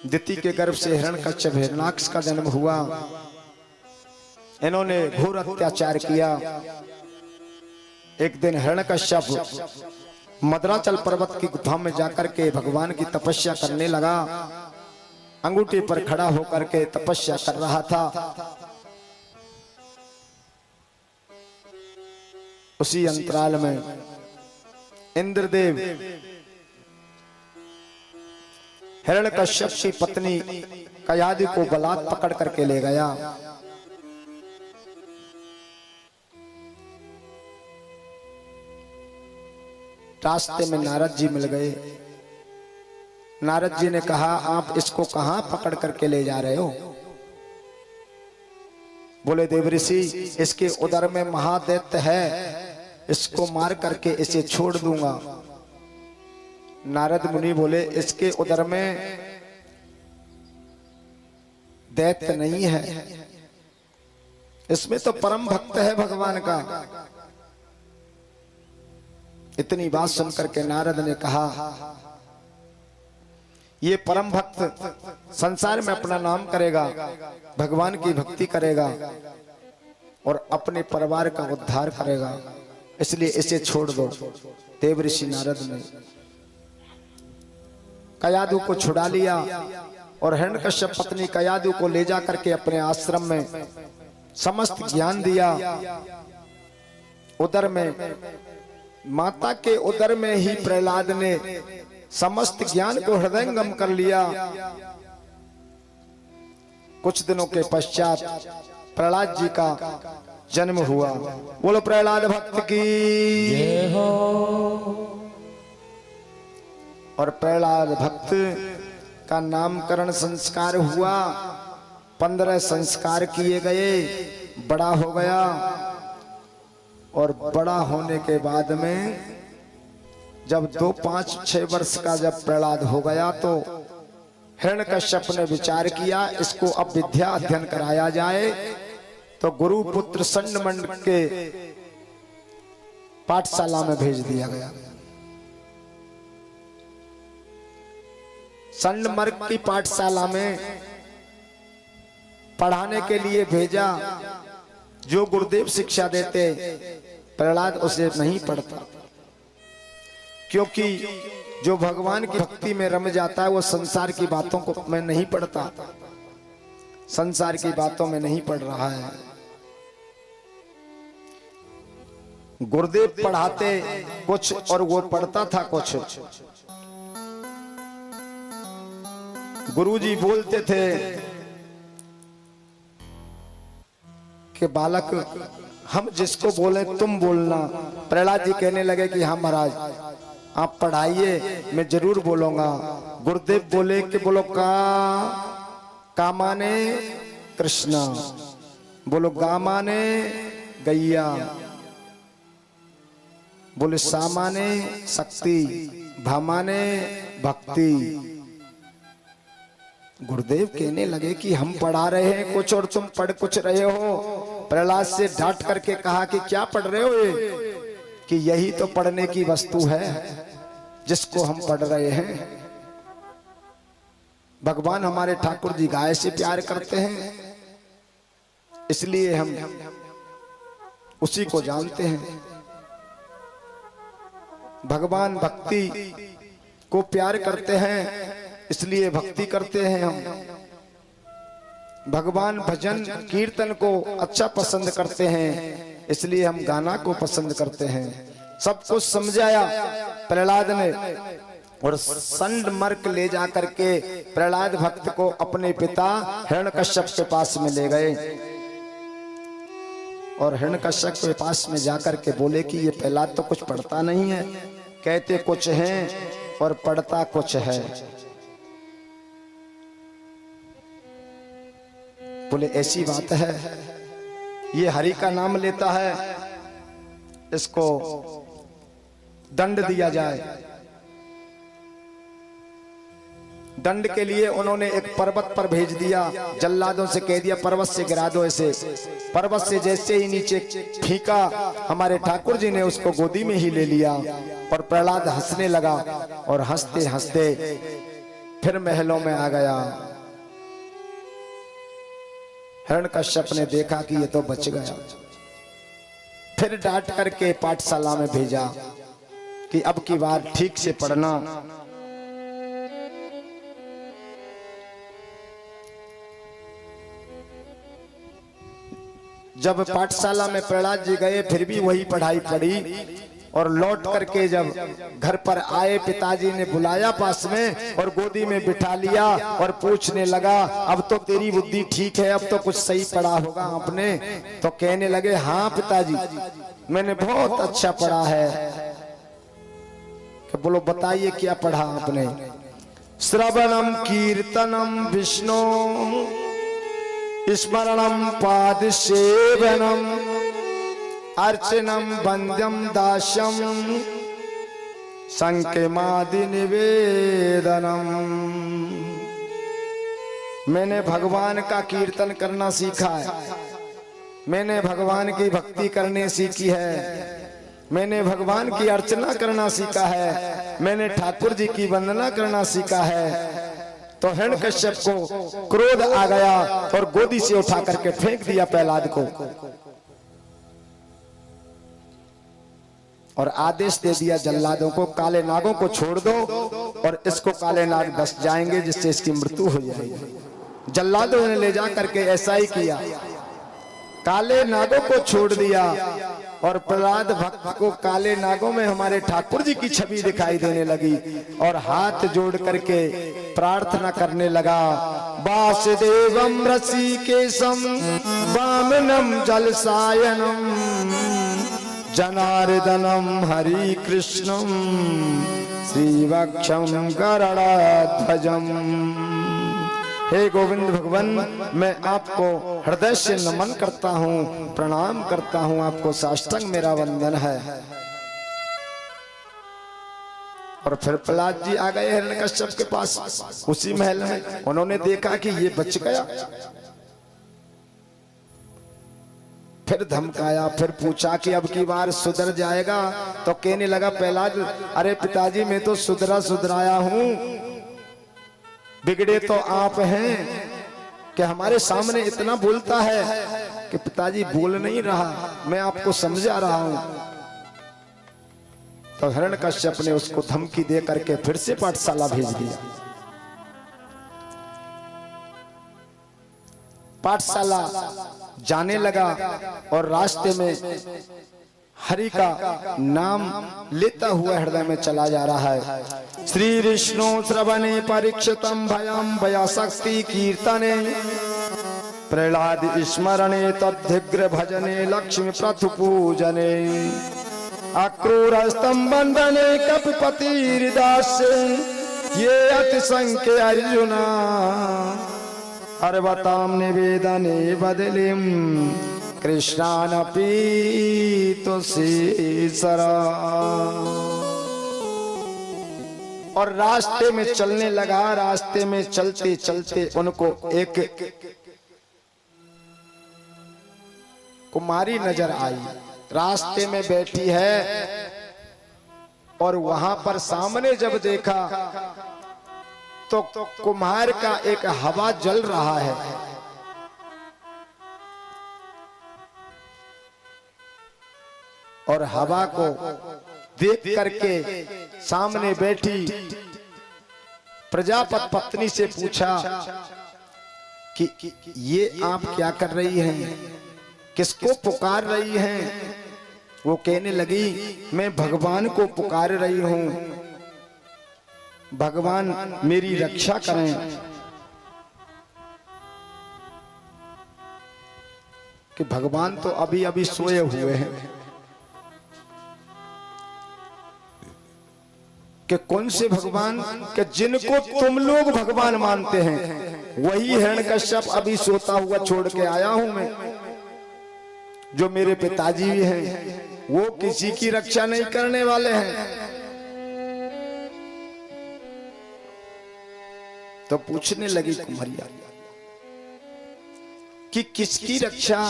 दिति के गर्भ से हिरण्यकश्यप हिरण्याक्ष का जन्म हुआ। इन्होंने घोर अत्याचार किया। एक दिन हिरण्यकश्यप मद्राचल पर्वत की गुफा में जाकर के भगवान की तपस्या करने लगा। अंगूठे पर खड़ा होकर के तपस्या कर रहा था। उसी अंतराल में इंद्रदेव हिरण्यकश्यप की पत्नी कयादि को बलात् पकड़ करके ले गया। रास्ते में नारद जी मिल गए। नारद जी ने कहा, आप इसको कहां पकड़ करके ले जा रहे हो? बोले, देवऋषि, इसके उदर में महादैत्य है, इसको मार करके इसे छोड़ दूंगा। नारद मुनि बोले, इसके उदर में दैत्य नहीं है, इसमें तो परम भक्त है भगवान का। इतनी बात सुनकर के नारद ने कहा, ये परम भक्त संसार में अपना नाम करेगा, भगवान की भक्ति करेगा और अपने परिवार का उद्धार करेगा, इसलिए इसे छोड़ दो। देवऋषि नारद ने कयादु को छुड़ा लिया और हिरण्यकश्यप पत्नी कयादु को ले जा करके अपने आश्रम में समस्त ज्ञान दिया। उदर में, माता के उदर में ही प्रहलाद ने समस्त ज्ञान को हृदयंगम कर लिया। कुछ दिनों के पश्चात प्रहलाद जी का जन्म हुआ। बोलो प्रहलाद भक्त की जय हो। और प्रहलाद भक्त का नामकरण संस्कार हुआ। 15 संस्कार किए गए, बड़ा हो गया। और बड़ा होने के बाद में जब 2, 5, 6 वर्ष का जब प्रहलाद हो गया तो हिरण्यकश्यप ने विचार किया, इसको अब विद्या अध्ययन कराया जाए। तो गुरु पुत्र संडमंड के पाठशाला में भेज दिया गया। संडमर्ग की पाठशाला में पढ़ाने के लिए भेजा। जो गुरुदेव शिक्षा देते, प्रहलाद उसे नहीं पढ़ता, क्योंकि जो भगवान की भक्ति में रम जाता है वो संसार की बातों को मैं नहीं पढ़ता, संसार की बातों में नहीं पढ़ रहा है। गुरुदेव पढ़ाते कुछ और वो पढ़ता था कुछ। गुरुजी बोलते थे कि बालक, हम जिसको बोले तुम बोलना। प्रहलाद जी कहने लगे कि हाँ महाराज, आप पढ़ाइए, मैं जरूर बोलूंगा। गुरुदेव बोले कि बोलो का माने कृष्णा, बोलो गा माने गैया, बोले सा माने शक्ति, भा माने भक्ति। गुरुदेव कहने लगे कि हम पढ़ा रहे हैं कुछ और तुम पढ़ कुछ रहे हो। प्रहलाद से डांट करके कहा कि क्या पढ़ रहे हो ये? कि यही तो पढ़ने की वस्तु है जिसको हम पढ़ रहे हैं। भगवान हमारे ठाकुर जी गाय से प्यार करते हैं, इसलिए हम उसी को जानते हैं। भगवान भक्ति को प्यार करते हैं, इसलिए भक्ति करते हैं हम। भगवान भजन कीर्तन को अच्छा पसंद करते हैं, इसलिए हम गाना को पसंद करते हैं। सब कुछ समझाया प्रहलाद ने और संडमर्क ले जाकर के प्रहलाद भक्त को अपने पिता हिरण्यकश्यप के पास में ले गए। और हिरण्यकश्यप के पास में जाकर के बोले कि ये प्रहलाद तो कुछ पढ़ता नहीं है, कहते कुछ हैं और पढ़ता कुछ है। बोले ऐसी बात है, ये हरि का नाम लेता है, इसको दंड दिया जाए। दंड के लिए उन्होंने एक पर्वत पर भेज दिया। जल्लादों से कह दिया पर्वत से गिरा दो ऐसे। पर्वत से जैसे ही नीचे फेंका, हमारे ठाकुर जी ने उसको गोदी में ही ले लिया और प्रहलाद हंसने लगा। और हंसते हंसते फिर महलों में आ गया। हिरण्यकश्यप ने देखा कि ये तो बच गया, फिर डांट करके पाठशाला में भेजा कि अब की बार ठीक से पढ़ना। जब पाठशाला में प्रहलाद जी गए फिर भी वही पढ़ाई पढ़ी, और लौट करके जब घर पर आए पिताजी ने बुलाया पास में और गोदी में बिठा लिया और पूछने लगा, अब तो तेरी बुद्धि ठीक है, अब तो कुछ सही पढ़ा होगा आपने? तो कहने लगे, हाँ पिताजी मैंने बहुत अच्छा पढ़ा है। कि बोलो बताइए क्या पढ़ा आपने? श्रवणम कीर्तनम विष्णु स्मरणम पाद सेवनम अर्चनम वंद्यम दास्यम संकेमादि निवेदनम। मैंने भगवान का कीर्तन करना सीखा है, मैंने भगवान की भक्ति करने सीखी है, मैंने भगवान की अर्चना करना सीखा है, मैंने ठाकुर जी की वंदना करना सीखा है। तो हिरण्यकश्यप को क्रोध आ गया और गोदी से उठा करके फेंक दिया प्रहलाद को, और आदेश दे दिया जल्लादों को, काले नागों को छोड़ दो और इसको काले नाग बस जाएंगे जिससे इसकी मृत्यु हो जाएगी। जल्लादों ने ले जा करके ऐसा ही किया, काले नागों को छोड़ दिया और प्रहलाद भक्त को काले नागों में हमारे ठाकुर जी की छवि दिखाई देने लगी और हाथ जोड़ करके प्रार्थना करने लगा, वासुदेवम ऋषिकेशम वामनम जलसायनम जनार्दनम हरि कृष्णम श्रीवक्षम गरुड़ध्वजम। हे गोविंद भगवान, मैं आपको हृदय से नमन करता हूँ, प्रणाम करता हूँ, आपको साष्टांग मेरा वंदन है। और फिर प्रहलाद जी आ गए हिरण्यकश्यप के पास उसी महल में। उन्होंने देखा कि ये बच गया, फिर धमकाया, फिर पूछा कि अब की बार सुधर जाएगा? तो कहने लगा प्रहलाद, अरे पिताजी मैं तो सुधराया हूं, बिगड़े तो आप हैं कि हमारे सामने इतना बोलता है कि पिताजी बोल नहीं रहा, मैं आपको समझा रहा हूं। तो हिरण्यकश्यप ने उसको धमकी दे करके फिर से पाठशाला भेज दिया। पाठशाला जाने लगा और रास्ते में हरि का नाम लेता हुआ हृदय में चला जा रहा है। श्री विष्णु श्रवणे परीक्षितम भयम भयाशक्ति कीर्तने प्रहलाद स्मरणे तद्धिग्र भजने लक्ष्मी प्रथु पूजने अक्रूरस्तम बंधने कपिपतिर्दास्य ये अतिशंके अर्जुना अर्वताम निवेदने बदलिम कृष्णानपि तुसीसरा। और रास्ते में चलने लगा। रास्ते में चलते चलते उनको एक कुमारी नजर आई, रास्ते में बैठी है। और वहां पर सामने जब देखा तो कुम्हार का एक हवा जल रहा है। और हवा को देख करके सामने बैठी प्रजापति पत्नी से पूछा कि ये आप क्या कर रही हैं, किसको पुकार रही हैं? वो कहने लगी, मैं भगवान को पुकार रही हूं, भगवान मेरी रक्षा करें। कि भगवान तो अभी अभी सोए हुए हैं। कि कौन से भगवान? कि जिनको तुम लोग भगवान मानते हैं वही हिरण्यकश्यप अभी सोता हुआ छोड़ के आया हूं मैं। जो मेरे पिताजी भी हैं वो किसी की रक्षा नहीं करने वाले हैं। तो पूछने लगी कुमारिया कि किसकी रक्षा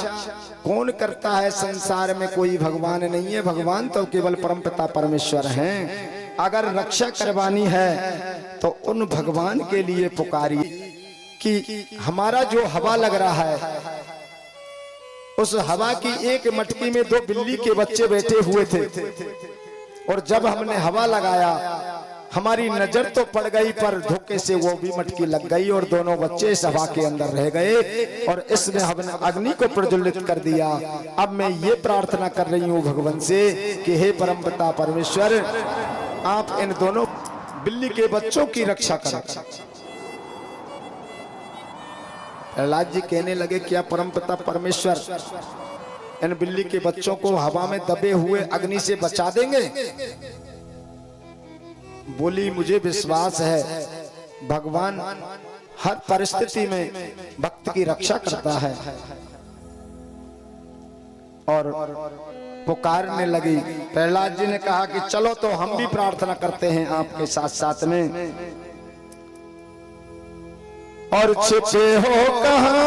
कौन करता है? संसार में कोई भगवान नहीं है, भगवान तो केवल परमपिता परमेश्वर हैं। अगर रक्षा करवानी है तो उन भगवान के लिए पुकारिए कि हमारा जो हवा लग रहा है, उस हवा की एक मटकी में 2 बिल्ली के बच्चे बैठे हुए थे, और जब हमने हवा लगाया हमारी नजर तो पड़ गई, पर धोखे से वो भी मटकी लग गई और दोनों बच्चे इस हवा के अंदर रह गए, और इसने हमने अग्नि को प्रज्वलित कर दिया। अब मैं ये प्रार्थना कर रही हूँ भगवान से कि हे परमपिता परमेश्वर, आप इन दोनों बिल्ली के बच्चों की रक्षा करें। प्रहलाद जी कहने लगे, क्या परमपिता परमेश्वर इन बिल्ली के बच्चों को हवा में दबे हुए अग्नि से बचा देंगे? बोली, मुझे विश्वास है भगवान हर परिस्थिति में भक्त की रक्षा करता है। और पुकारने लगी। प्रहलाद जी ने कहा कि चलो तो हम भी प्रार्थना करते हैं आपके साथ साथ में। और छिपे हो कहाँ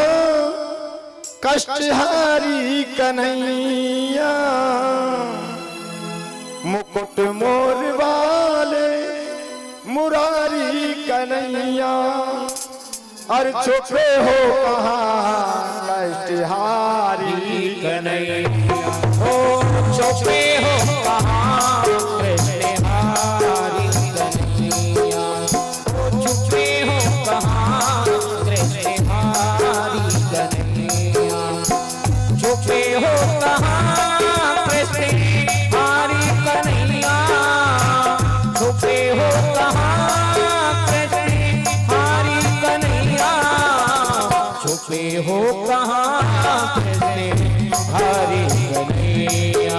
कष्टहारी कन्हैया, मुकुट मोर वाले मुरारी कन्हैया, और छुपे हो कहाँ कष्टहारी कन्हैया, हो छुपे हो कहाँ कष्टहारी कन्हैया, हो छुपे हो कहाँ कष्टहारी कन्हैया, छुपे हो कहाँ कष्टहारी कन्हैया, छुपे हो कहाँ कष्टहारी कन्हैया, छुपे हो कहाँ कष्टहारी कन्हैया।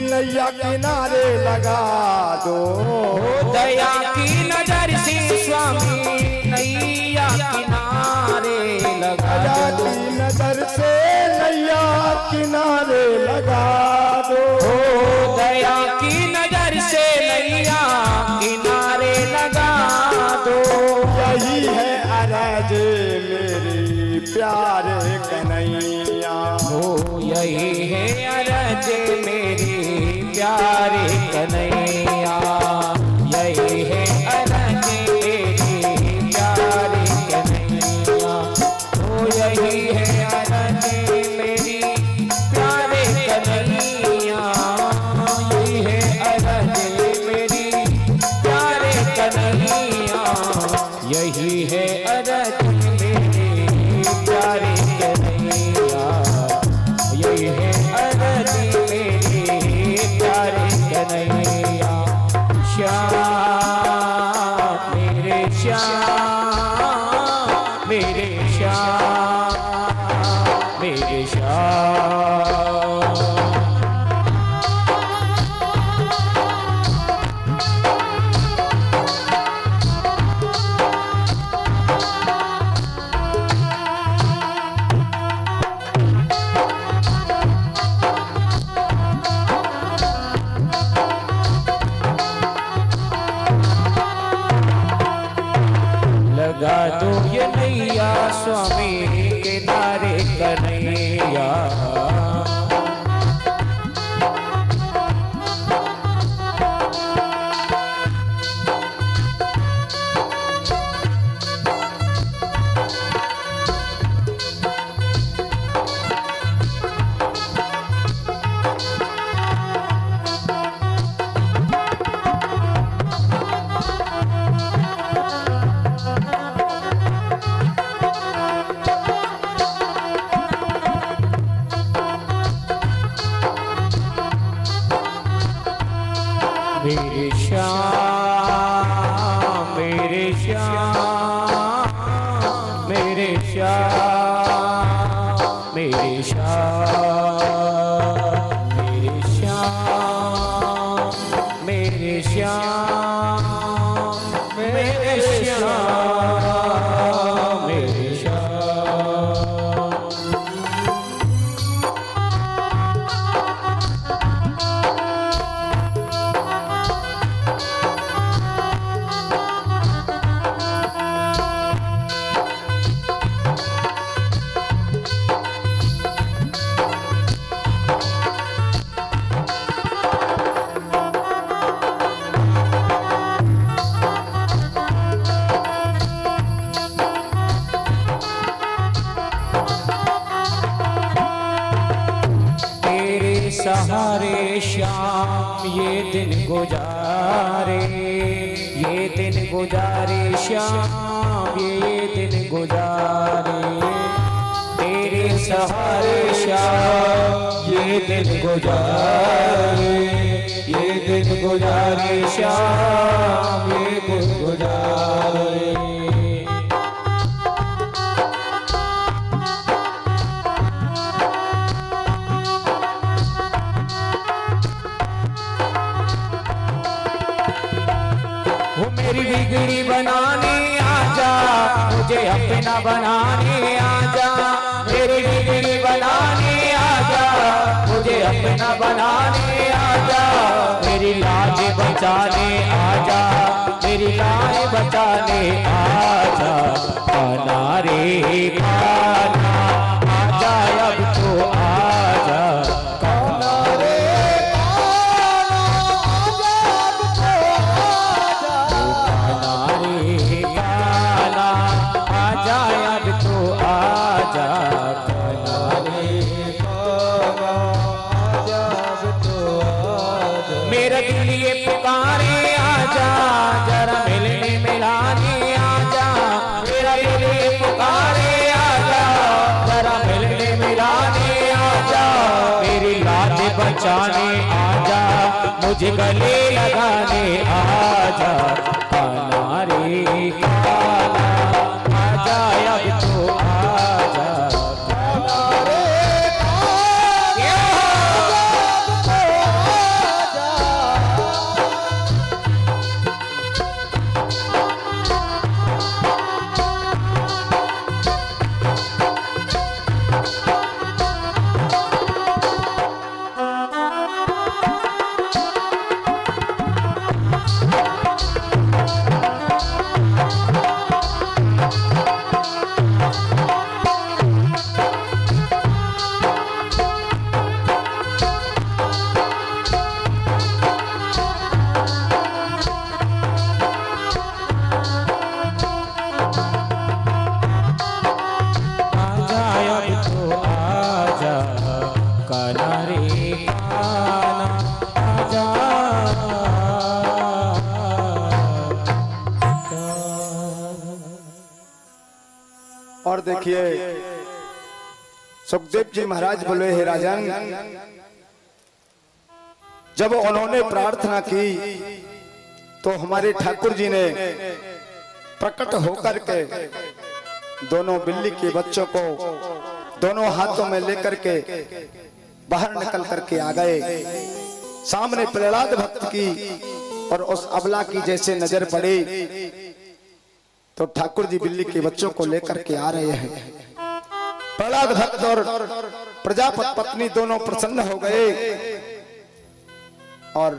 नैया किनारे लगा दो, दया की नजर से स्वामी नैया किनारे लगा दो, दया की नजर से नैया किनारे लगा दो, दया की नजर से नैया किनारे लगा दो। यही है अरज मेरी प्यारे कन्हैया, हो यही है अरज मेरी प्यारे कन्हैया, यही है अरज मेरी प्यारे कन्हैया, हो यही है अरज मेरी प्यारे कन्हैया, यही है अरज मेरी प्यारे कन्हैया, यही है अरज मेरी प्यारे कन्हैया, यही है अरज मेरी प्यारे कन्हैया। श्याम मेरे श्याम मेरे श्याम मेरे श्याम। लगा दो ये नैया स्वामी किनारे कन्हैया, ये दिन गुजारे, ये दिन गुजारे श्याम, ये दिन गुजारे तेरे सहारे श्याम, ये दिन गुजारे, ये दिन गुजारे श्याम, ये दिन गुजारे। मेरी बिगड़ी बनाने आजा, मुझे अपना बनाने आजा, मेरी बिगड़ी बनाने आजा, मुझे अपना बनाने आजा, मेरी लाज बचाने आजा, मेरी लाज बचाने आजा, काना रे काना आजा अब तो आजा, काना रे मेरा दिल ये पुकारे आजा, जरा मिलने मिलाने आजा, मेरा दिल ये पुकारे आजा, जरा मिलने मिलाने आजा, मेरी लाज बचाने आजा, मुझे गले लगाने आजा, काना रे काना आजा अब तो आजा, काना रे और देखिए सुखदेव जी महाराज बोले, हे राजन, जब उन्होंने प्रार्थना की तो हमारे ठाकुर जी ने प्रकट होकर के दोनों बिल्ली के बच्चों को दोनों हाथों में लेकर के बाहर निकल करके आ गए। सामने प्रहलाद भक्त की और उस अबला की जैसे नजर पड़ी तो ठाकुर जी बिल्ली के बच्चों को लेकर के आ रहे हैं। प्रहलाद भक्त और प्रजापति पत्नी दोनों प्रसन्न हो गए और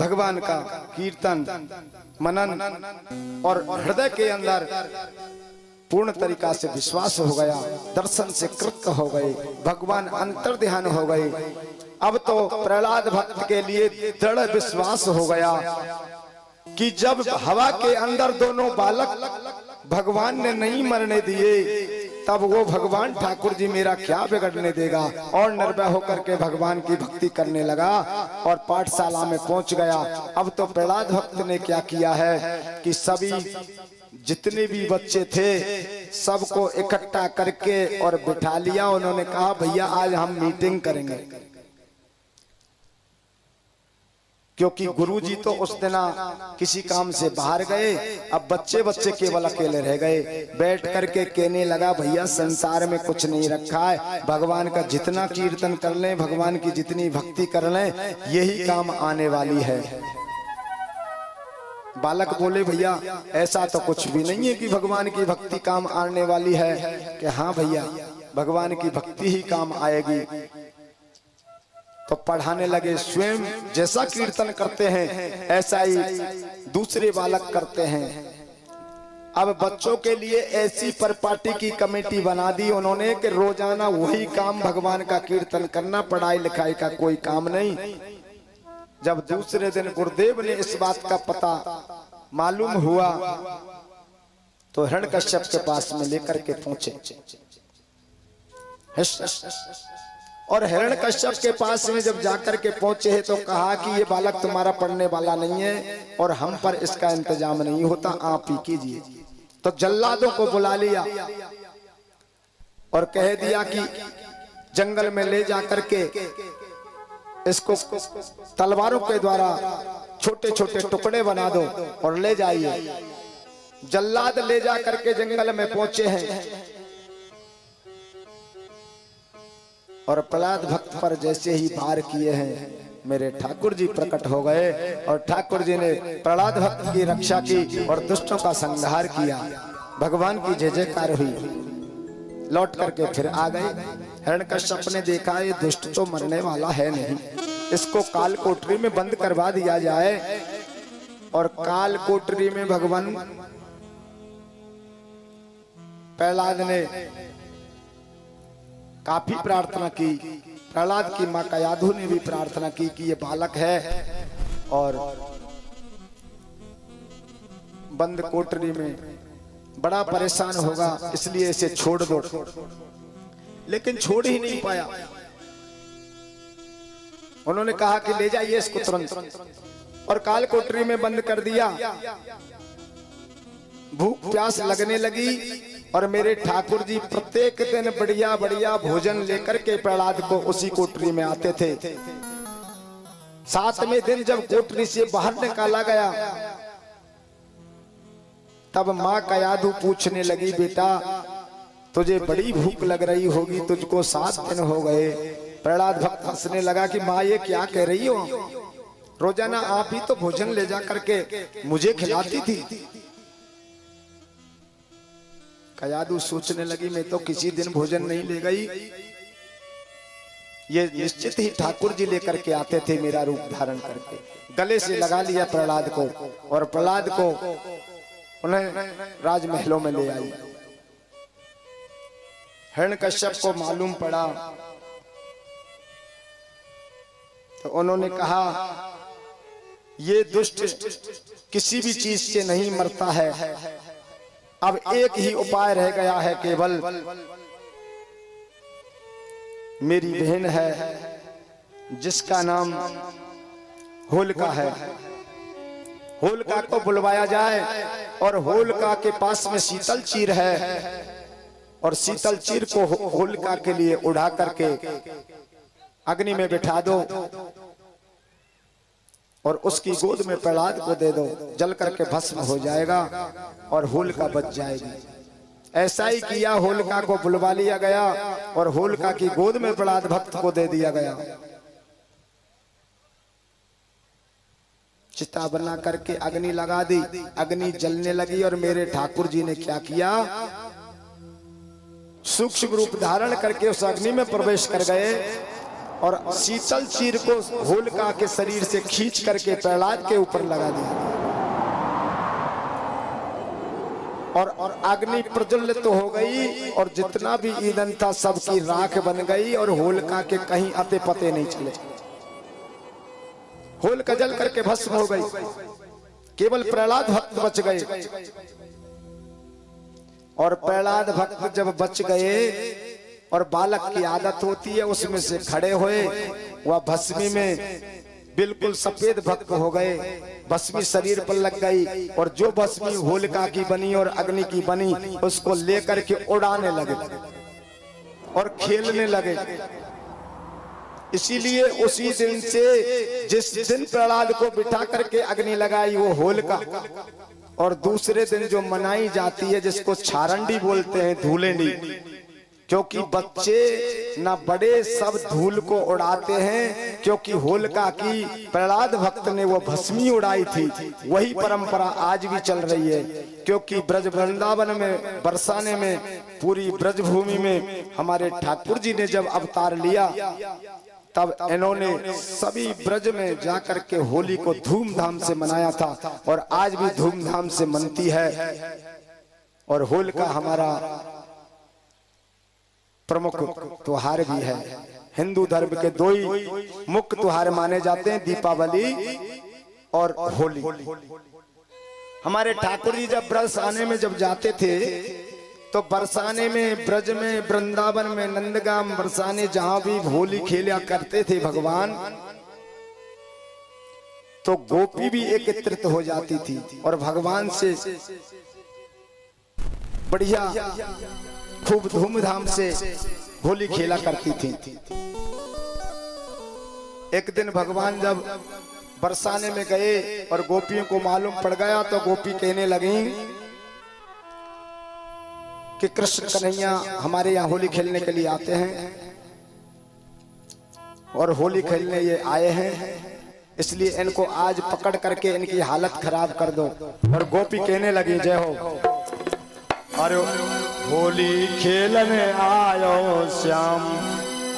भगवान का कीर्तन मनन और हृदय के अंदर पूर्ण तरीका से विश्वास हो गया, दर्शन से कृत हो गए, भगवान अंतर ध्यान हो गए। अब तो प्रहलाद भक्त के लिए दृढ़ विश्वास हो गया कि जब हवा के अंदर दोनों बालक भगवान ने नहीं मरने दिए, तब वो भगवान ठाकुर जी मेरा क्या बिगड़ने देगा। और निर्भय होकर के भगवान की भक्ति करने लगा और पाठशाला में पहुंच गया। अब तो प्रहलाद भक्त ने क्या किया है कि सभी जितने भी बच्चे थे सबको इकट्ठा करके और बिठा लिया। उन्होंने कहा भैया आज हम मीटिंग करेंगे, क्योंकि गुरुजी तो उस दिन किसी काम से बाहर गए। अब बच्चे बच्चे केवल अकेले रह गए। बैठ करके कहने लगा भैया संसार में कुछ नहीं रखा है, भगवान का जितना कीर्तन कर लें, भगवान की जितनी भक्ति कर लें, यही काम आने वाली है। बालक बोले भैया ऐसा तो कुछ भी नहीं है कि भगवान की भक्ति काम आने वाली है। कि हाँ भैया भगवान की भक्ति ही काम आएगी। तो पढ़ाने लगे, स्वयं जैसा कीर्तन करते हैं ऐसा ही दूसरे बालक करते हैं। अब बच्चों के लिए ऐसी परपाटी की कमेटी बना दी उन्होंने कि रोजाना वही काम भगवान का कीर्तन करना, पढ़ाई लिखाई का कोई काम नहीं। जब दूसरे दिन गुरुदेव ने इस बात का पता मालूम हुआ तो हिरण्यकश्यप के पास में लेकर के पहुंचे। और हिरण्यकश्यप के पास में जब जाकर के पहुंचे हैं तो कहा कि ये बालक तुम्हारा पढ़ने वाला नहीं है और हम पर इसका इंतजाम नहीं होता, आप ही कीजिए। तो जल्लादों को बुला लिया और कह दिया कि जंगल में ले जाकर के इसको तलवारों के द्वारा छोटे छोटे टुकड़े बना दो और ले जाइए। जल्लाद ले जाकर के जंगल में पहुंचे हैं और प्रहलाद भक्त पर जैसे ही वार किए हैं मेरे ठाकुर जी प्रकट हो गए और ठाकुर जी ने प्रहलाद भक्त की रक्षा की और दुष्टों का संहार किया। भगवान की जय जयकार हुई। लौट करके फिर आ गए। हिरण्यकश्यप ने देखा ये दुष्ट तो मरने वाला है नहीं, इसको काल कोठरी में बंद करवा दिया जाए। और काल कोठरी में भगवान प्रहलाद ने काफी प्रार्थना की। प्रहलाद की मां कयाधु ने भी प्रार्थना की कि ये बालक है और बंद कोठरी में बड़ा परेशान होगा, इसलिए इसे छोड़ दो। लेकिन छोड़ ही नहीं पाया। उन्होंने कहा कि ले जाइए इसको तुरंत और काल कोठरी में बंद कर दिया। भूख प्यास लगने लगी और मेरे ठाकुर जी प्रत्येक दिन बढ़िया बढ़िया भोजन लेकर के प्रहलाद को उसी कोठरी में आते थे। 7वें दिन जब कोठरी से बाहर निकाला गया तब मां कयाधु पूछने लगी, बेटा तुझे बड़ी भूख लग रही होगी, तुझको 7 दिन हो गए। प्रहलाद भक्त हंसने लगा कि मां ये क्या कह रही हो, रोजाना आप ही तो भोजन ले जा करके मुझे खिलाती थी। कयाधु सोचने लगी मैं तो किसी दिन भोजन नहीं ले गई, ये निश्चित ही ठाकुर जी लेकर के आते थे मेरा रूप धारण करके। गले से लगा लिया प्रहलाद को और प्रहलाद को उन्हें राजमहलों में ले आई। हिरण्यकश्यप को मालूम पड़ा तो उन्होंने कहा ये दुष्ट किसी भी चीज से नहीं मरता है, अब एक ही उपाय रह गया है, केवल मेरी बहन है जिसका नाम होलिका है, होलिका को बुलवाया जाए और होलिका के पास में शीतल चीर है और शीतल चीर को होलिका के लिए उड़ा करके अग्नि में बिठा दो और उसकी गोद में प्रहलाद को दे दो, जल करके भस्म हो जाएगा और होलिका बच जाएगी। ऐसा ही किया, होलिका को बुलवा लिया गया और होलिका की गोद में प्रहलाद भक्त को दे दिया गया। चिता बना करके अग्नि लगा दी, अग्नि जलने लगी और मेरे ठाकुर जी ने क्या किया, सूक्ष्म रूप धारण करके उस अग्नि में प्रवेश कर गए और शीतल चीर को होलिका के शरीर से खींच करके प्रहलाद के ऊपर लगा दिया और अग्नि प्रज्वलित तो हो गई और जितना भी ईंधन था सबकी राख बन गई और होलिका के कहीं अते पते नहीं चले। होलिका जल करके भस्म हो गई, केवल प्रहलाद भक्त बच गए। और प्रहलाद भक्त जब बच गए और बालक की आदत होती है उसमें से खड़े हुए, वह भस्मी में बिल्कुल सफेद भक्त हो गए, भस्मी शरीर पर लग गई और जो भस्मी होलिका की बनी और अग्नि की बनी उसको लेकर के उड़ाने लगे और खेलने लगे। इसीलिए उसी दिन से जिस दिन प्रहलाद को बिठा करके अग्नि लगाई वो होलिका, और दूसरे दिन जो मनाई जाती है जिसको छारंडी बोलते हैं, धूलेंडी, क्योंकि बच्चे ना बड़े सब धूल को उड़ाते हैं, क्योंकि होलिका की प्रहलाद भक्त ने वो भस्मी उड़ाई थी। वही परंपरा आज भी चल रही है, क्योंकि ब्रज वृंदावन में बरसाने में पूरी ब्रज भूमि में हमारे ठाकुर जी ने जब अवतार लिया तब इन्होंने सभी ब्रज में जाकर के होली को धूमधाम से मनाया था और आज भी धूमधाम से मनती है। और होलिका हमारा प्रमुख त्योहार भी है। हिंदू धर्म के दो ही मुख्य त्योहार माने जाते हैं, दीपावली और होली। हमारे ठाकुर जी जब ब्रज आने में जब जाते थे तो बरसाने में, ब्रज में, वृंदावन में, नंदगाम, बरसाने जहां भी होली खेला करते थे भगवान, तो गोपी भी एकत्रित हो जाती थी और भगवान से बढ़िया खूब धूमधाम से होली खेला करती थी। एक दिन भगवान जब बरसाने में गए और गोपियों को मालूम पड़ गया, तो गोपी कहने लगी कि कृष्ण कन्हैया हमारे यहाँ होली खेलने के लिए आते हैं और होली खेलने ये आए हैं, इसलिए इनको आज पकड़ करके इनकी हालत खराब कर दो। और गोपी कहने लगी जय हो, अरे होली खेलने आयो श्याम,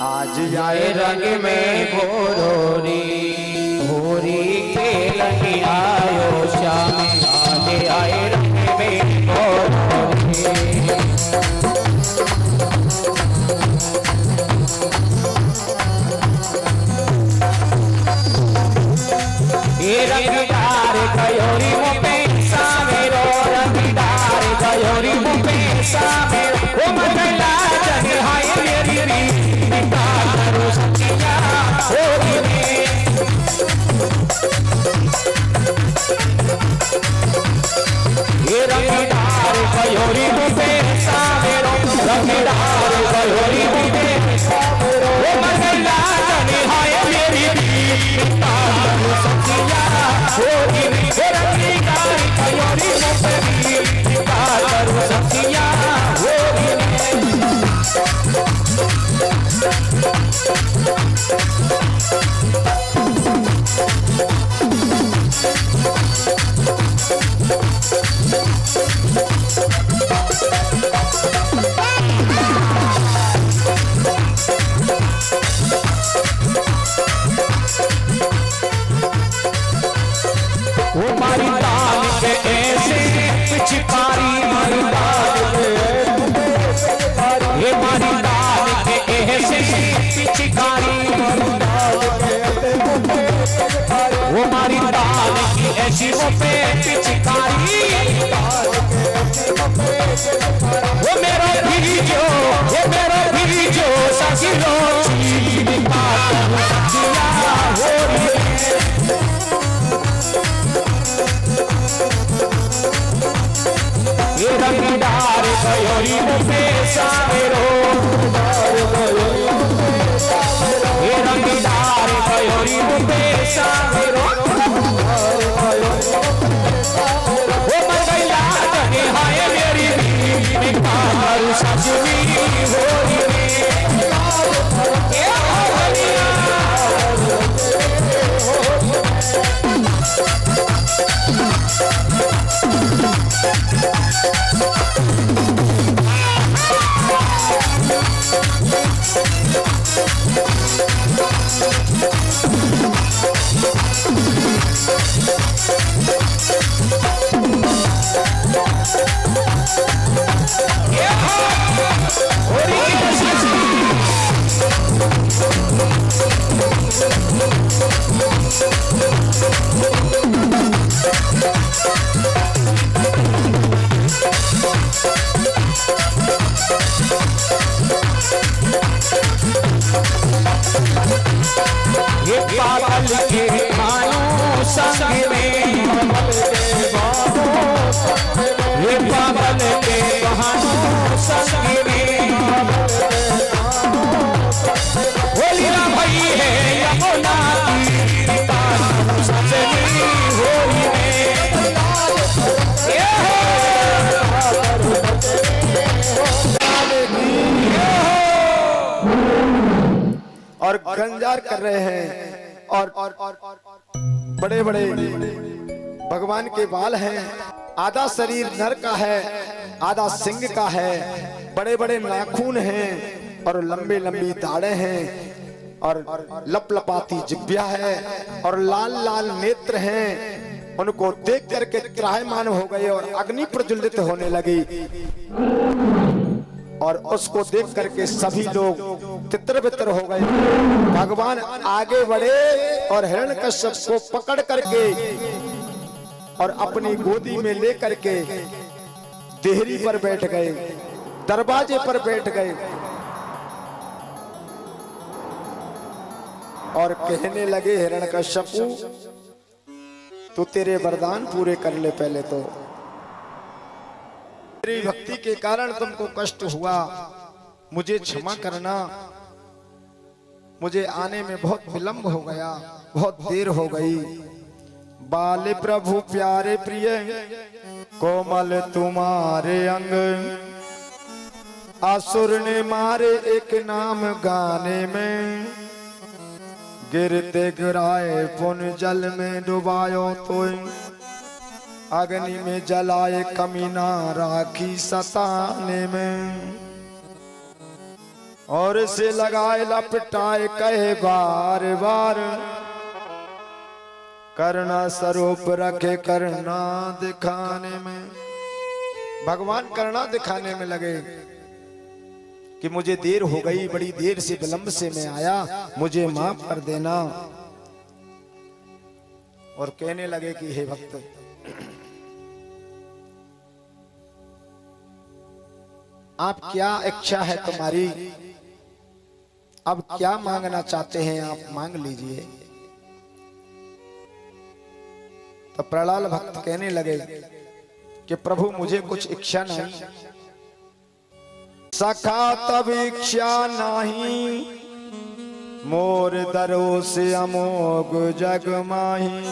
आज आए रंग में घोरोरी, होली खेलने आयो श्याम, आज आए रंग में घोरोरी। ये रंगदार कयोरी मुपे सामेरो, रंगदार कयोरी मुपे सामेरो, ओ मंगला जग हाय मेरी री, निकाल करो सखिया होली में। ये रंगदार कयोरी मुपे सामेरो, रंगदार कयोरी मुपे सामेरो, ओ मंगला जग हाय मेरी री, निकाल करो सखिया होली में। ये रंगदार कयोरी मुपे निकाल करो सखिया होली में। वो मारी दाल के ऐसे पिचकारी, मारी दाल के, ये मारी दाल के ऐसे पिचकारी, वो मारी दाल की ऐसी वो पे पिचकारी, वो मेरा भीजो, ये मेरा भीजो सखियो ये रंगदार कयोरी मुपे सामेरो, ये रंगदार कयोरी मुपे सामेरो, वो मंगला जगे हाय मेरी री, निकाल सजनी होली में। ये होलिया ये पागल के भानु संग में, ये पागल के भानु संग में, होली ना भई है यमुना की, सजनी होली में। और गंजार कर रहे हैं और बड़े बड़े भगवान के बाल हैं, आधा शरीर नर का है, आधा सिंह का है, बड़े बड़े नाखून हैं और लंबे लंबी दाढ़ें हैं और लपलपाती जिब्या है और लाल लाल नेत्र हैं। उनको देख करके त्रायमान हो गए और अग्नि प्रज्वलित होने लगी और उसको देख करके सभी लोग तितर बितर हो गए। भगवान आगे बढ़े और हिरण्यकश्यप को पकड़ करके और अपनी गोदी में लेकर के देहरी पर बैठ गए दरवाजे पर बैठ गए और कहने लगे हिरण्यकश्यपु तू तेरे वरदान पूरे कर ले। पहले तो तेरी भक्ति के कारण तुमको कष्ट हुआ, मुझे क्षमा करना। मुझे आने में बहुत विलंब हो गया, बहुत देर हो गई। बाले प्रभु प्यारे प्रिय कोमल तुम्हारे अंग, असुर ने मारे एक नाम गाने में। गिरते गिराए पुन जल में डुबायो तो, अग्नि में जलाए कमीना राखी सताने में। और से लगाए लपटाए कहे बार बार, करना स्वरूप रखे करना दिखाने में। भगवान करना दिखाने में लगे कि मुझे देर हो गई, बड़ी देर से विलंब से मैं आया, मुझे माफ कर देना। और कहने लगे कि हे भक्त, आप क्या इच्छा है तुम्हारी, अब क्या मांगना चाहते हैं आप मांग लीजिए। तो प्रहलाद भक्त कहने लगे कि प्रभु मुझे कुछ इच्छा नहीं, सखा तब इच्छा नहीं, मोर दरो से अमोघ जग माही।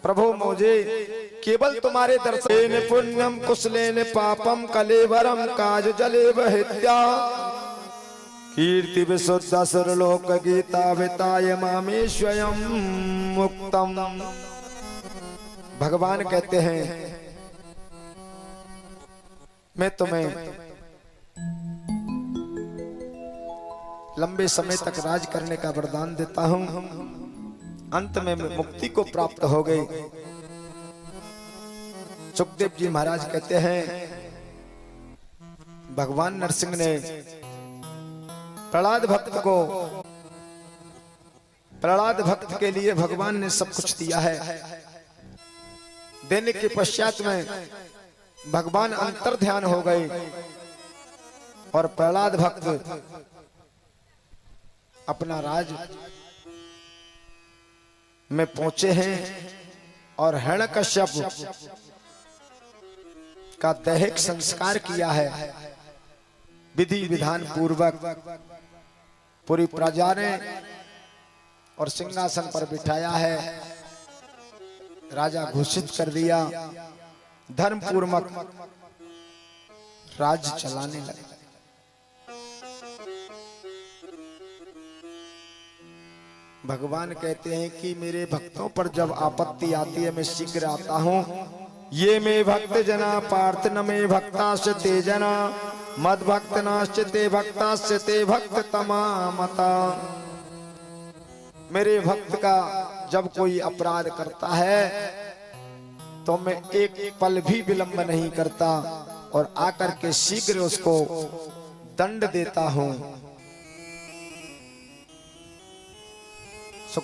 प्रभु मुझे केवल तुम्हारे दर्शन पुण्यम कुशलेन पापम कलेवरम काज जले बहित्या, कीर्ति विशुद्ध सुरलोक गीता विताय मामे स्वयं मुक्तम। भगवान कहते हैं मैं तुम्हें लंबे समय तक राज करने का वरदान देता हूं, अंत में मुक्ति को प्राप्त हो गई। सुखदेव जी महाराज कहते हैं भगवान नरसिंह ने प्रहलाद भक्त के लिए भगवान ने सब कुछ दिया है। देने के पश्चात में भगवान अंतर ध्यान हो गए और प्रहलाद भक्त अपना राज में पहुंचे हैं और हिरण्यकश्यप का दैहिक संस्कार किया है विधि विधान पूर्वक। पूरी प्रजा ने और सिंहासन पर बिठाया है, राजा घोषित कर दिया, धर्म पूर्वक राज्य चलाने लगे। भगवान कहते हैं कि मेरे भक्तों पर जब आपत्ति आती है मैं शीघ्र आता हूं। ये मे भक्त जना पार्थ न मे भक्ताश्च ते जना, मद भक्त नाश्च ते भक्ताश्च ते भक्त तमामता। मेरे भक्त का जब कोई अपराध करता है तो मैं एक पल भी विलंब नहीं करता और आकर के शीघ्र उसको दंड देता हूं।